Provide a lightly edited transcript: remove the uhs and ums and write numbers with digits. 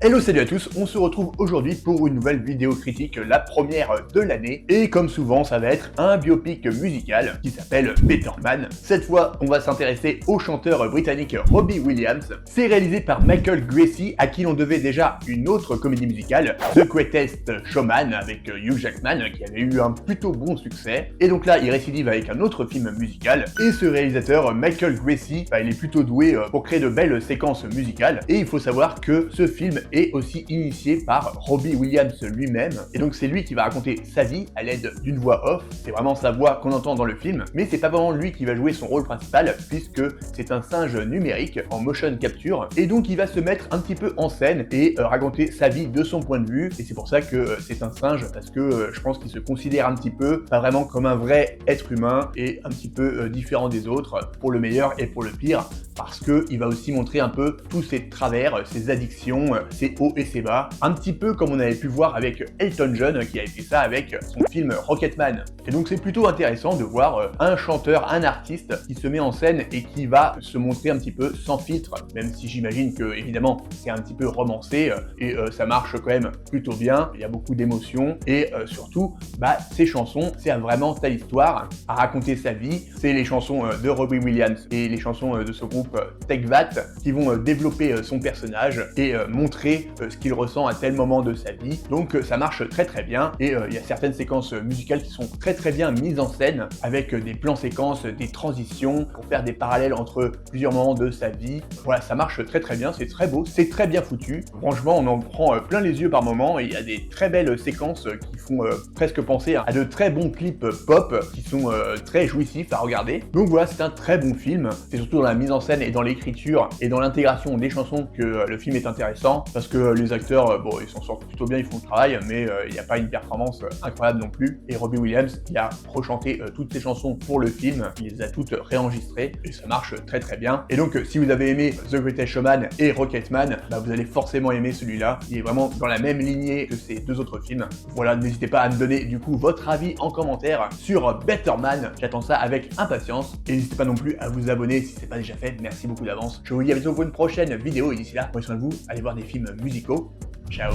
Hello, salut à tous, on se retrouve aujourd'hui pour une nouvelle vidéo critique, la première de l'année. Et comme souvent, ça va être un biopic musical qui s'appelle Better Man. Cette fois, on va s'intéresser au chanteur britannique Robbie Williams. C'est réalisé par Michael Gracey, à qui l'on devait déjà une autre comédie musicale, The Greatest Showman, avec Hugh Jackman, qui avait eu un plutôt bon succès. Et donc là, il récidive avec un autre film musical. Et ce réalisateur, Michael Gracey, il est plutôt doué pour créer de belles séquences musicales. Et il faut savoir que ce film est aussi initié par Robbie Williams lui-même, et donc c'est lui qui va raconter sa vie à l'aide d'une voix off. C'est vraiment sa voix qu'on entend dans le film, mais c'est pas vraiment lui qui va jouer son rôle principal, puisque c'est un singe numérique en motion capture, et donc il va se mettre un petit peu en scène et raconter sa vie de son point de vue, et c'est pour ça que c'est un singe, parce que je pense qu'il se considère un petit peu, pas vraiment comme un vrai être humain, et un petit peu différent des autres, pour le meilleur et pour le pire, parce qu'il va aussi montrer un peu tous ses travers, ses addictions, ses hauts et ses bas, un petit peu comme on avait pu voir avec Elton John qui a fait ça avec son film Rocketman. Et donc c'est plutôt intéressant de voir un chanteur, un artiste qui se met en scène et qui va se montrer un petit peu sans filtre, même si j'imagine que évidemment c'est un petit peu romancé et ça marche quand même plutôt bien, il y a beaucoup d'émotions et surtout ces chansons, c'est vraiment sa histoire à raconter sa vie. C'est les chansons de Robbie Williams et les chansons de ce groupe Tekvat qui vont développer son personnage et montrer ce qu'il ressent à tel moment de sa vie. Donc ça marche très bien et il y a certaines séquences musicales qui sont très bien mises en scène avec des plans séquences, des transitions pour faire des parallèles entre plusieurs moments de sa vie. Voilà, ça marche très bien, c'est très beau, c'est très bien foutu. Franchement, on en prend plein les yeux par moment et il y a des très belles séquences qui font presque penser à de très bons clips pop qui sont très jouissifs à regarder. Donc voilà, c'est un très bon film. C'est surtout dans la mise en scène et dans l'écriture et dans l'intégration des chansons que le film est intéressant, parce que les acteurs, ils s'en sortent plutôt bien, ils font le travail, mais il n'y a pas une performance incroyable non plus. Et Robbie Williams, il a rechanté toutes ses chansons pour le film, il les a toutes réenregistrées, et ça marche très bien. Et donc, si vous avez aimé The Greatest Showman et Rocketman, vous allez forcément aimer celui-là. Il est vraiment dans la même lignée que ces deux autres films. Voilà, n'hésitez pas à me donner du coup votre avis en commentaire sur Better Man. J'attends ça avec impatience. Et n'hésitez pas non plus à vous abonner si c'est pas déjà fait. Merci beaucoup d'avance. Je vous dis à bientôt pour une prochaine vidéo, et d'ici là, prenez soin de vous, allez voir des films musicaux. Ciao.